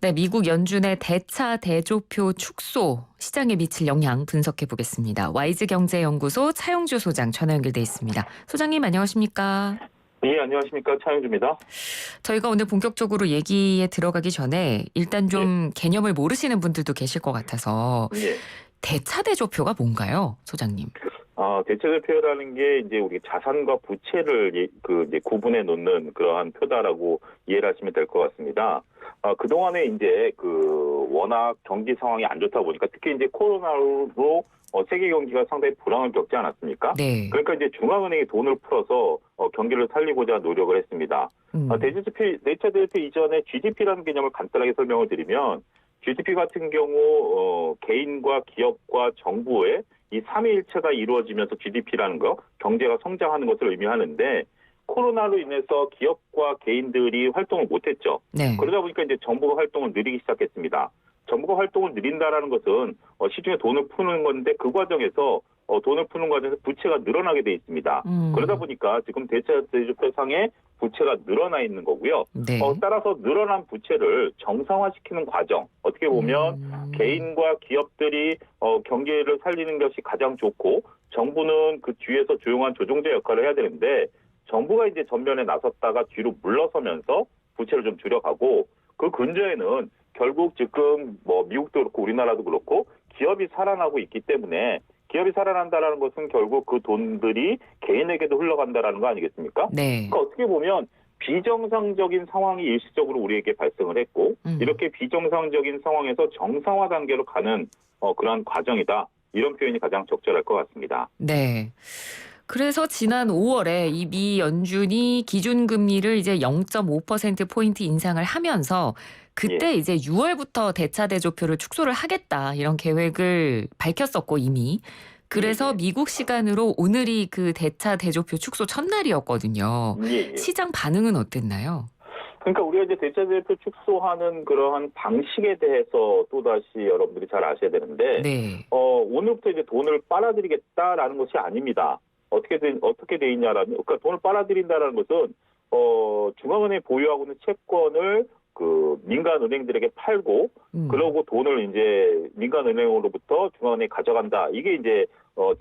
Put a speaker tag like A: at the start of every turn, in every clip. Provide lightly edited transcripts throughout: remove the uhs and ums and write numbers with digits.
A: 네, 미국 연준의 대차 대조표 축소 시장에 미칠 영향 분석해 보겠습니다. 와이즈 경제연구소 차영주 소장 전화 연결돼 있습니다. 소장님 안녕하십니까?
B: 예, 안녕하십니까. 차영주입니다.
A: 저희가 오늘 본격적으로 얘기에 들어가기 전에 일단
B: 예,
A: 좀 개념을 모르시는 분들도 계실 것 같아서
B: 예.
A: 대차 대조표가 뭔가요, 소장님?
B: 대체대표라는 게 이제 우리 자산과 부채를 이제 구분해 놓는 그러한 표다라고 이해를 하시면 될 것 같습니다. 그동안에 이제 워낙 경기 상황이 안 좋다 보니까 특히 이제 코로나로 세계 경기가 상당히 불황을 겪지 않았습니까?
A: 네.
B: 그러니까 이제 중앙은행이 돈을 풀어서 경기를 살리고자 노력을 했습니다. 대체대표 이전에 GDP라는 개념을 간단하게 설명을 드리면 GDP 같은 경우 개인과 기업과 정부의 이 삼위일체가 이루어지면서 GDP라는 거, 경제가 성장하는 것을 의미하는데 코로나로 인해서 기업과 개인들이 활동을 못했죠.
A: 네.
B: 그러다 보니까 이제 정부가 활동을 느리기 시작했습니다. 정부가 활동을 느린다라는 것은 시중에 돈을 푸는 건데 그 과정에서 돈을 푸는 과정에서 부채가 늘어나게 돼 있습니다. 그러다 보니까 지금 대체대조표상에 부채가 늘어나 있는 거고요.
A: 네.
B: 따라서 늘어난 부채를 정상화시키는 과정, 어떻게 보면 개인과 기업들이 경제를 살리는 것이 가장 좋고 정부는 그 뒤에서 조용한 조종자 역할을 해야 되는데 정부가 이제 전면에 나섰다가 뒤로 물러서면서 부채를 좀 줄여가고 그 근저에는 결국 지금 미국도 그렇고 우리나라도 그렇고 기업이 살아나고 있기 때문에 기업이 살아난다라는 것은 결국 그 돈들이 개인에게도 흘러간다라는 거 아니겠습니까?
A: 네.
B: 그러니까 어떻게 보면 비정상적인 상황이 일시적으로 우리에게 발생을 했고 이렇게 비정상적인 상황에서 정상화 단계로 가는 그러한 과정이다. 이런 표현이 가장 적절할 것 같습니다.
A: 네. 그래서 지난 5월에 이 미 연준이 기준금리를 이제 0.5%포인트 인상을 하면서
B: 예,
A: 그때 이제 6월부터 대차 대조표를 축소를 하겠다 이런 계획을 밝혔었고 이미. 그래서
B: 예,
A: 미국 시간으로 오늘이 그 대차 대조표 축소 첫날이었거든요.
B: 예, 예.
A: 시장 반응은 어땠나요?
B: 그러니까 우리가 이제 대체대표 축소하는 그러한 방식에 대해서 또다시 여러분들이 잘 아셔야 되는데,
A: 네.
B: 오늘부터 이제 돈을 빨아들이겠다라는 것이 아닙니다. 어떻게 돼 있냐라면, 그러니까 돈을 빨아들인다라는 것은, 중앙은행이 보유하고 있는 채권을 민간은행들에게 팔고, 그러고 돈을 이제 민간은행으로부터 중앙은행이 가져간다. 이게 이제,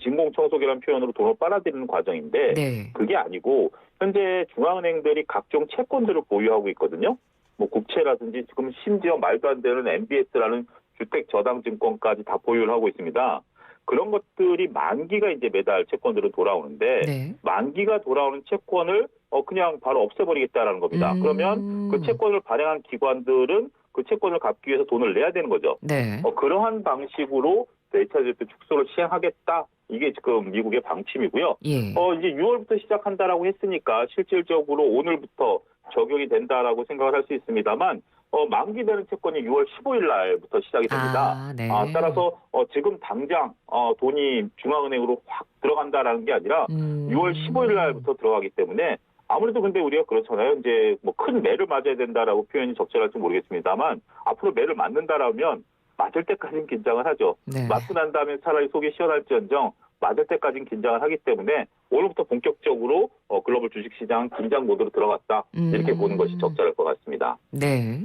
B: 진공청소기라는 표현으로 돈을 빨아들이는 과정인데,
A: 네.
B: 그게 아니고, 현재 중앙은행들이 각종 채권들을 보유하고 있거든요. 국채라든지 지금 심지어 말도 안 되는 MBS라는 주택저당증권까지 다 보유를 하고 있습니다. 그런 것들이 만기가 이제 매달 채권들은 돌아오는데
A: 네.
B: 만기가 돌아오는 채권을 그냥 바로 없애버리겠다라는 겁니다. 그러면 그 채권을 발행한 기관들은 그 채권을 갚기 위해서 돈을 내야 되는 거죠.
A: 네.
B: 그러한 방식으로 대차대표 축소를 시행하겠다. 이게 지금 미국의 방침이고요.
A: 예.
B: 이제 6월부터 시작한다라고 했으니까 실질적으로 오늘부터 적용이 된다라고 생각을 할 수 있습니다만 만기되는 채권이 6월 15일 날부터 시작이 됩니다.
A: 네.
B: 따라서 지금 당장 돈이 중앙은행으로 확 들어간다라는 게 아니라 6월 15일 날부터 들어가기 때문에 아무래도 근데 우리가 그렇잖아요. 이제 큰 매를 맞아야 된다라고 표현이 적절할지 모르겠습니다만 앞으로 매를 맞는다라면 맞을 때까지는 긴장을 하죠.
A: 네.
B: 맞고 난 다음에 차라리 속이 시원할지언정 맞을 때까지는 긴장을 하기 때문에 오늘부터 본격적으로 글로벌 주식시장 긴장 모드로 들어갔다. 이렇게 보는 것이 적절할 것 같습니다.
A: 네.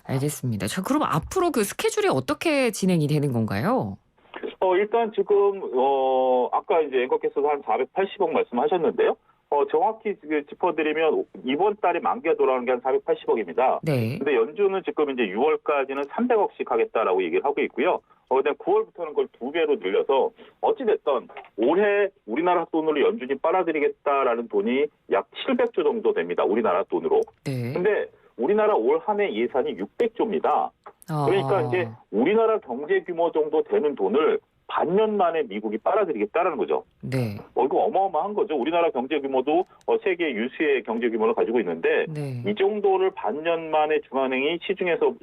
A: 알겠습니다. 자, 그럼 앞으로 그 스케줄이 어떻게 진행이 되는 건가요?
B: 일단 지금 아까 이제 앵커께서도 한 480억 말씀하셨는데요. 정확히 짚어드리면 이번 달에 만기가 돌아오는 게 한 480억입니다.
A: 네.
B: 근데 연준은 지금 이제 6월까지는 300억씩 하겠다라고 얘기를 하고 있고요. 그다음 9월부터는 그걸 2배로 늘려서 어찌됐든 올해 우리나라 돈으로 연준이 빨아들이겠다라는 돈이 약 700조 정도 됩니다. 우리나라 돈으로.
A: 네.
B: 근데 우리나라 올 한 해 예산이 600조입니다. 그러니까 이제 우리나라 경제 규모 정도 되는 돈을 반년 만에 미국이 빨아들이겠다라는 거죠.
A: 네.
B: 이거 어마어마한 거죠. 우리나라 경제 규모도 세계 유수의 경제 규모를 가지고 있는데
A: 네.
B: 이 정도를 반년 만에 중앙은행이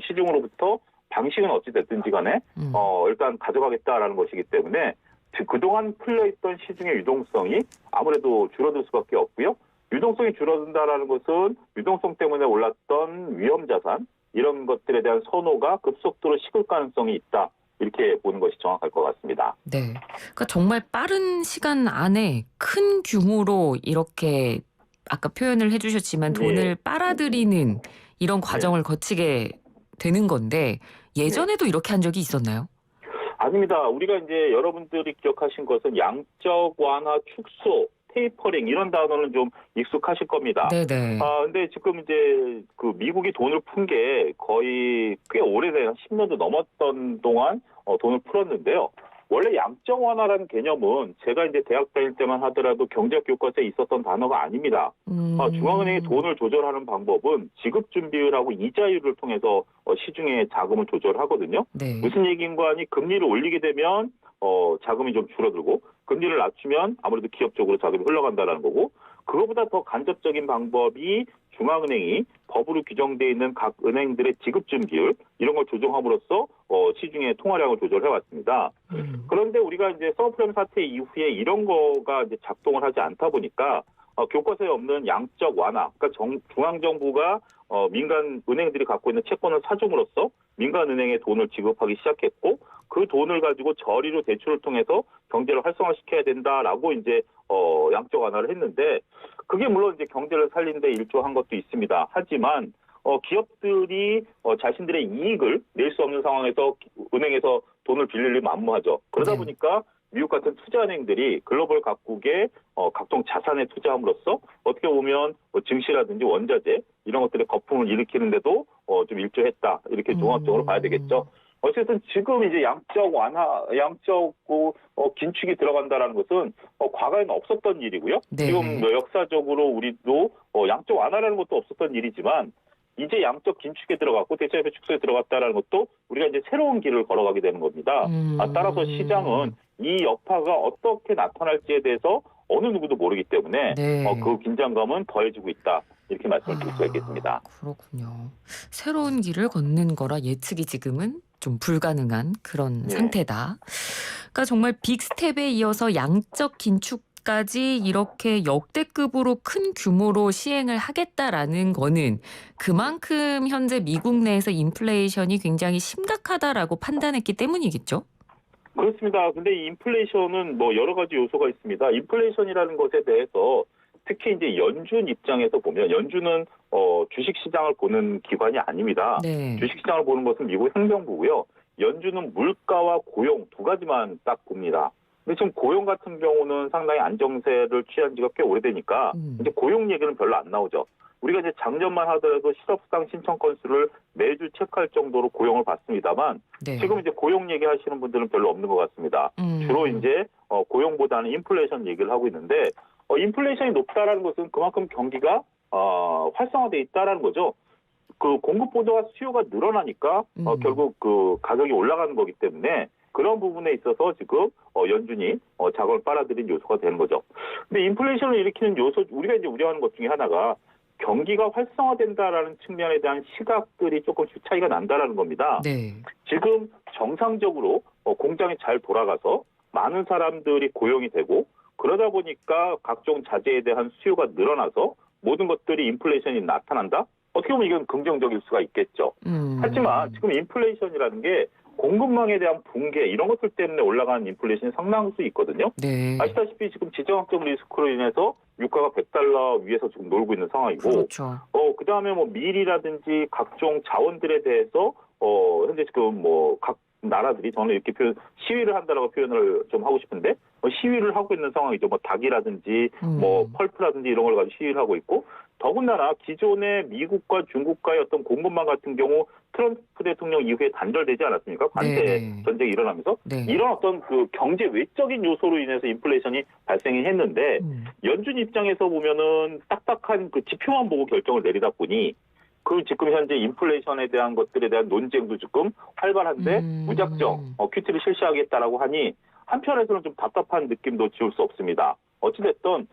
B: 시중으로부터 방식은 어찌 됐든지 간에 일단 가져가겠다라는 것이기 때문에 그동안 풀려있던 시중의 유동성이 아무래도 줄어들 수밖에 없고요. 유동성이 줄어든다라는 것은 유동성 때문에 올랐던 위험자산 이런 것들에 대한 선호가 급속도로 식을 가능성이 있다. 이렇게 보는 것이 정확할 것 같습니다.
A: 네. 그러니까 정말 빠른 시간 안에 큰 규모로 이렇게 아까 표현을 해주셨지만 돈을
B: 네.
A: 빨아들이는 이런 과정을 거치게 되는 건데 예전에도 이렇게 한 적이 있었나요?
B: 아닙니다. 우리가 이제 여러분들이 기억하신 것은 양적 완화, 축소, 테이퍼링 이런 단어는 좀 익숙하실 겁니다.
A: 네네.
B: 근데 지금 이제 그 미국이 돈을 푼 게 거의 꽤 오래된 10년도 넘었던 동안 돈을 풀었는데요. 원래 양적 완화라는 개념은 제가 이제 대학 다닐 때만 하더라도 경제 교과서에 있었던 단어가 아닙니다. 중앙은행이 돈을 조절하는 방법은 지급 준비율하고 이자율을 통해서 시중에 자금을 조절하거든요.
A: 네.
B: 무슨 얘기인가 하니 금리를 올리게 되면 자금이 좀 줄어들고 금리를 낮추면 아무래도 기업 쪽으로 자금이 흘러간다는 거고 그거보다 더 간접적인 방법이 중앙은행이 법으로 규정되어 있는 각 은행들의 지급준 비율 이런 걸 조정함으로써 시중의 통화량을 조절해 왔습니다. 그런데 우리가 이제 서브프라임 사태 이후에 이런 거가 이제 작동을 하지 않다 보니까 교과서에 없는 양적 완화, 그러니까 중앙정부가 민간 은행들이 갖고 있는 채권을 사줌으로써 민간 은행에 돈을 지급하기 시작했고 그 돈을 가지고 저리로 대출을 통해서 경제를 활성화시켜야 된다라고 이제 양적 완화를 했는데 그게 물론 이제 경제를 살리는 데 일조한 것도 있습니다. 하지만 기업들이 자신들의 이익을 낼 수 없는 상황에서 은행에서 돈을 빌릴 리 만무하죠. 그러다 보니까 미국 같은 투자은행들이 글로벌 각국의 각종 자산에 투자함으로써 어떻게 보면 증시라든지 원자재 이런 것들의 거품을 일으키는데도 좀 일조했다. 이렇게 종합적으로 봐야 되겠죠. 어쨌든 지금 이제 양적 완화, 양적 긴축이 들어간다라는 것은 과거에는 없었던 일이고요.
A: 네.
B: 지금 역사적으로 우리도 양적 완화라는 것도 없었던 일이지만 이제 양적 긴축에 들어갔고 대체협의 축소에 들어갔다라는 것도 우리가 이제 새로운 길을 걸어가게 되는 겁니다. 따라서 시장은 이 여파가 어떻게 나타날지에 대해서 어느 누구도 모르기 때문에
A: 네.
B: 그 긴장감은 더해지고 있다. 이렇게 말씀을 드릴 수가 있겠습니다.
A: 그렇군요. 새로운 길을 걷는 거라 예측이 지금은 좀 불가능한 그런 상태다. 그러니까 정말 빅스텝에 이어서 양적 긴축까지 이렇게 역대급으로 큰 규모로 시행을 하겠다라는 거는 그만큼 현재 미국 내에서 인플레이션이 굉장히 심각하다라고 판단했기 때문이겠죠?
B: 그렇습니다. 근데 이 인플레이션은 뭐 여러 가지 요소가 있습니다. 인플레이션이라는 것에 대해서 특히 이제 연준 입장에서 보면 연준은 주식시장을 보는 기관이 아닙니다.
A: 네.
B: 주식시장을 보는 것은 미국 행정부고요. 연준은 물가와 고용 두 가지만 딱 봅니다. 근데 지금 고용 같은 경우는 상당히 안정세를 취한 지가 꽤 오래되니까 이제 고용 얘기는 별로 안 나오죠. 우리가 이제 작년만 하더라도 실업수당 신청 건수를 매주 체크할 정도로 고용을 받습니다만
A: 네.
B: 지금 이제 고용 얘기하시는 분들은 별로 없는 것 같습니다. 주로 이제 고용보다는 인플레이션 얘기를 하고 있는데 인플레이션이 높다라는 것은 그만큼 경기가 활성화돼 있다라는 거죠. 그 공급보다 수요가 늘어나니까 결국 그 가격이 올라가는 거기 때문에 그런 부분에 있어서 지금 연준이 자금을 빨아들인 요소가 되는 거죠. 근데 인플레이션을 일으키는 요소 우리가 이제 우려하는 것 중에 하나가 경기가 활성화된다라는 측면에 대한 시각들이 조금씩 차이가 난다라는 겁니다.
A: 네.
B: 지금 정상적으로 공장이 잘 돌아가서 많은 사람들이 고용이 되고 그러다 보니까 각종 자재에 대한 수요가 늘어나서 모든 것들이 인플레이션이 나타난다? 어떻게 보면 이건 긍정적일 수가 있겠죠. 하지만 지금 인플레이션이라는 게 공급망에 대한 붕괴 이런 것들 때문에 올라가는 인플레이션이 상당할 수 있거든요.
A: 네.
B: 아시다시피 지금 지정학적 리스크로 인해서 유가가 $100 위에서 지금 놀고 있는 상황이고
A: 그렇죠.
B: 그다음에 뭐 밀이라든지 각종 자원들에 대해서 현재 지금 뭐 각 나라들이 저는 이렇게 시위를 한다라고 표현을 좀 하고 싶은데 시위를 하고 있는 상황이죠. 뭐 닭이라든지 뭐 펄프라든지 이런 걸 가지고 시위를 하고 있고 더군다나 기존의 미국과 중국과의 어떤 공급망 같은 경우 트럼프 대통령 이후에 단절되지 않았습니까? 관세 전쟁이 일어나면서 이런 어떤 그 경제 외적인 요소로 인해서 인플레이션이 발생이 했는데 연준 입장에서 보면은 딱딱한 그 지표만 보고 결정을 내리다 보니 그 지금 현재 인플레이션에 대한 것들에 대한 논쟁도 조금 활발한데 무작정 큐티를 실시하겠다라고 하니 한편에서는 좀 답답한 느낌도 지울 수 없습니다. 어찌됐든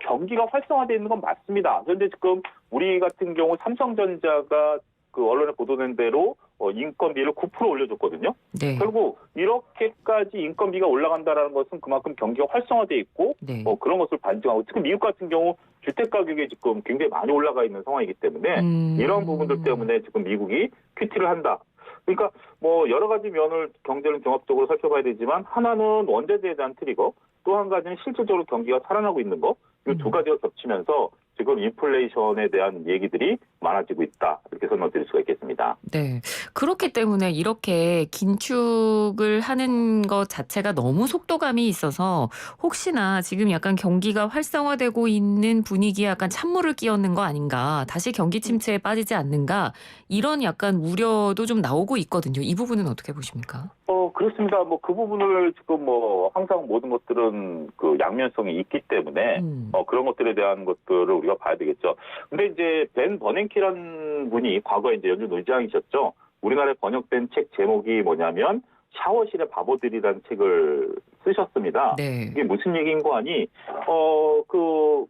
B: 경기가 활성화되어 있는 건 맞습니다. 그런데 지금 우리 같은 경우 삼성전자가 그 언론에 보도된 대로 인건비를 9% 올려줬거든요.
A: 네.
B: 결국 이렇게까지 인건비가 올라간다라는 것은 그만큼 경기가 활성화되어 있고 그런 것을 반증하고 특히 미국 같은 경우 주택 가격이 지금 굉장히 많이 올라가 있는 상황이기 때문에 이런 부분들 때문에 지금 미국이 QT를 한다. 그러니까 뭐 여러 가지 면을 경제를 종합적으로 살펴봐야 되지만 하나는 원자재에 대한 트리거, 또 한 가지는 실질적으로 경기가 살아나고 있는 거, 이 두 가지가 겹치면서 지금 인플레이션에 대한 얘기들이 많아지고 있다. 이렇게 설명드릴 수가 있겠습니다.
A: 네. 그렇기 때문에 이렇게 긴축을 하는 것 자체가 너무 속도감이 있어서 혹시나 지금 약간 경기가 활성화되고 있는 분위기에 약간 찬물을 끼얹는 거 아닌가, 다시 경기 침체에 빠지지 않는가, 이런 약간 우려도 좀 나오고 있거든요. 이 부분은 어떻게 보십니까?
B: 그렇습니다. 뭐 그 부분을 지금 뭐 항상 모든 것들은 그 양면성이 있기 때문에 그런 것들에 대한 것들을 우리가 봐야 되겠죠. 근데 이제 벤 버냉키라는 분이 과거에 이제 연준 의장이셨죠. 우리나라에 번역된 책 제목이 뭐냐면 샤워실의 바보들이라는 책을 쓰셨습니다.
A: 네.
B: 이게 무슨 얘기인 거 아니?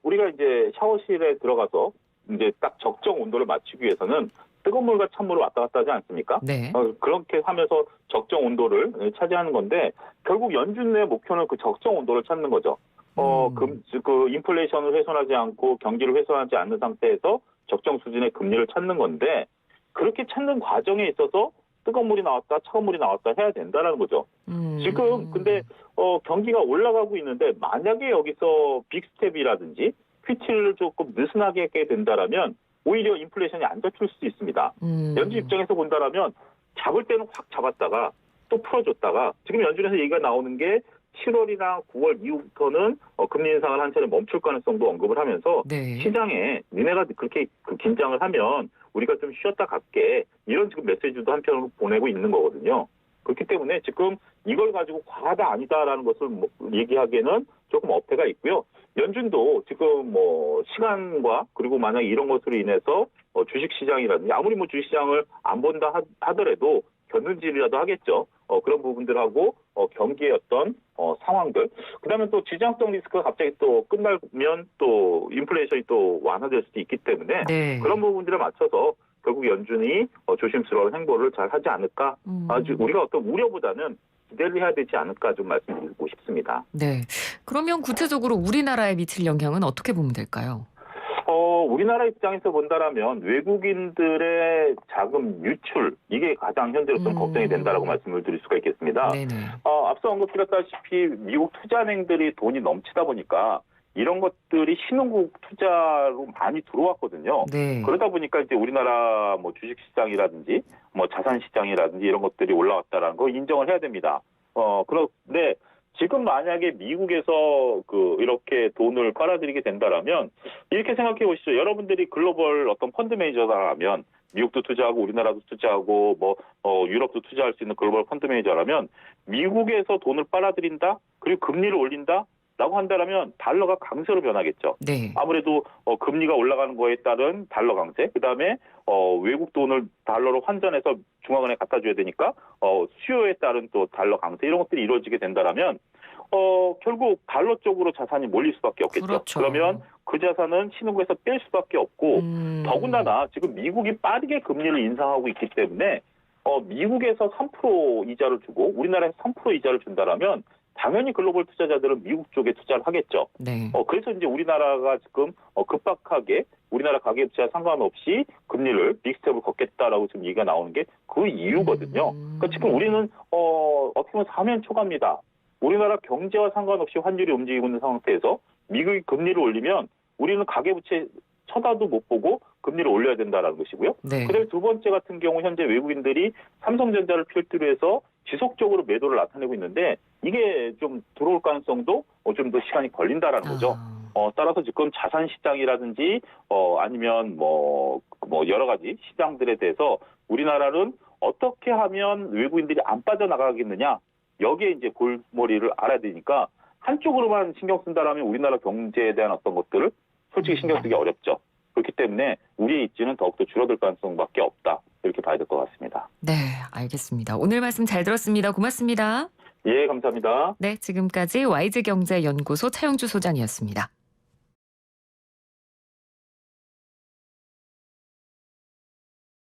B: 우리가 이제 샤워실에 들어가서 이제 딱 적정 온도를 맞추기 위해서는 뜨거운 물과 찬물을 왔다 갔다 하지 않습니까?
A: 네.
B: 그렇게 하면서 적정 온도를 차지하는 건데 결국 연준의 목표는 그 적정 온도를 찾는 거죠. 그 인플레이션을 훼손하지 않고 경기를 훼손하지 않는 상태에서 적정 수준의 금리를 찾는 건데 그렇게 찾는 과정에 있어서 뜨거운 물이 나왔다, 차가운 물이 나왔다 해야 된다는 거죠. 지금 근데 경기가 올라가고 있는데 만약에 여기서 빅스텝이라든지 퀴치를 조금 느슨하게 하게 된다라면 오히려 인플레이션이 안 잡힐 수도 있습니다. 연준 입장에서 본다라면 잡을 때는 확 잡았다가 또 풀어줬다가 지금 연준에서 얘기가 나오는 게 7월이나 9월 이후부터는 금리 인상을 한 차례 멈출 가능성도 언급을 하면서
A: 네.
B: 시장에 니네가 그렇게 긴장을 하면 우리가 좀 쉬었다 갈게 이런 지금 메시지도 한편으로 보내고 있는 거거든요. 그렇기 때문에 지금 이걸 가지고 과하다 아니다라는 것을 얘기하기에는 조금 어폐가 있고요. 연준도 지금 뭐 시간과 그리고 만약 이런 것으로 인해서 주식시장이라든지 아무리 뭐 주식시장을 안 본다 하더라도 견눈질이라도 하겠죠. 그런 부분들하고 경기의 어떤 상황들. 그다음에 또 지정성 리스크가 갑자기 또 끝나면 또 인플레이션이 또 완화될 수도 있기 때문에
A: 네.
B: 그런 부분들에 맞춰서 결국 연준이 조심스러운 행보를 잘 하지 않을까. 아주 우리가 어떤 우려보다는 기대를 해야 되지 않을까 좀 말씀드리고 싶습니다.
A: 네. 그러면 구체적으로 우리나라에 미칠 영향은 어떻게 보면 될까요?
B: 우리나라 입장에서 본다라면 외국인들의 자금 유출 이게 가장 현재로서는 걱정이 된다라고 말씀을 드릴 수가 있겠습니다.
A: 네네.
B: 앞서 언급드렸다시피 미국 투자은행들이 돈이 넘치다 보니까 이런 것들이 신흥국 투자로 많이 들어왔거든요.
A: 네.
B: 그러다 보니까 이제 우리나라 뭐 주식시장이라든지 뭐 자산시장이라든지 이런 것들이 올라왔다라는 거 인정을 해야 됩니다. 그런데 지금 만약에 미국에서 이렇게 돈을 빨아들이게 된다라면 이렇게 생각해 보시죠. 여러분들이 글로벌 어떤 펀드 매니저라면 미국도 투자하고 우리나라도 투자하고 유럽도 투자할 수 있는 글로벌 펀드 매니저라면 미국에서 돈을 빨아들인다 그리고 금리를 올린다 라고 한다면 달러가 강세로 변하겠죠.
A: 네.
B: 아무래도 금리가 올라가는 거에 따른 달러 강세, 그다음에 외국 돈을 달러로 환전해서 중앙은행에 갖다 줘야 되니까 수요에 따른 또 달러 강세 이런 것들이 이루어지게 된다라면 결국 달러 쪽으로 자산이 몰릴 수밖에 없겠죠.
A: 그렇죠.
B: 그러면 그 자산은 신흥국에서 뺄 수밖에 없고 더군다나 지금 미국이 빠르게 금리를 인상하고 있기 때문에 미국에서 3% 이자를 주고 우리나라에서 3% 이자를 준다라면 당연히 글로벌 투자자들은 미국 쪽에 투자를 하겠죠.
A: 네.
B: 그래서 이제 우리나라가 지금 급박하게 우리나라 가계부채와 상관없이 금리를 빅스텝을 걷겠다라고 지금 얘기가 나오는 게 그 이유거든요. 그러니까 지금 우리는 어떻게 보면 사면초가입니다. 우리나라 경제와 상관없이 환율이 움직이고 있는 상태에서 미국이 금리를 올리면 우리는 가계부채 쳐다도 못 보고 금리를 올려야 된다는 것이고요.
A: 네.
B: 그다음에 두 번째 같은 경우 현재 외국인들이 삼성전자를 필두로 해서 지속적으로 매도를 나타내고 있는데 이게 좀 들어올 가능성도 좀 더 시간이 걸린다라는 거죠. 따라서 지금 자산 시장이라든지 아니면 여러 가지 시장들에 대해서 우리나라는 어떻게 하면 외국인들이 안 빠져나가겠느냐 여기에 이제 골머리를 알아야 되니까 한쪽으로만 신경 쓴다라면 우리나라 경제에 대한 어떤 것들을 솔직히 신경 쓰기 어렵죠. 그렇기 때문에 우리의 입지는 더욱더 줄어들 가능성밖에 없다. 이렇게 봐야 될 것 같습니다.
A: 네, 알겠습니다. 오늘 말씀 잘 들었습니다. 고맙습니다.
B: 예, 감사합니다.
A: 네, 지금까지 와이즈경제연구소 차영주 소장이었습니다.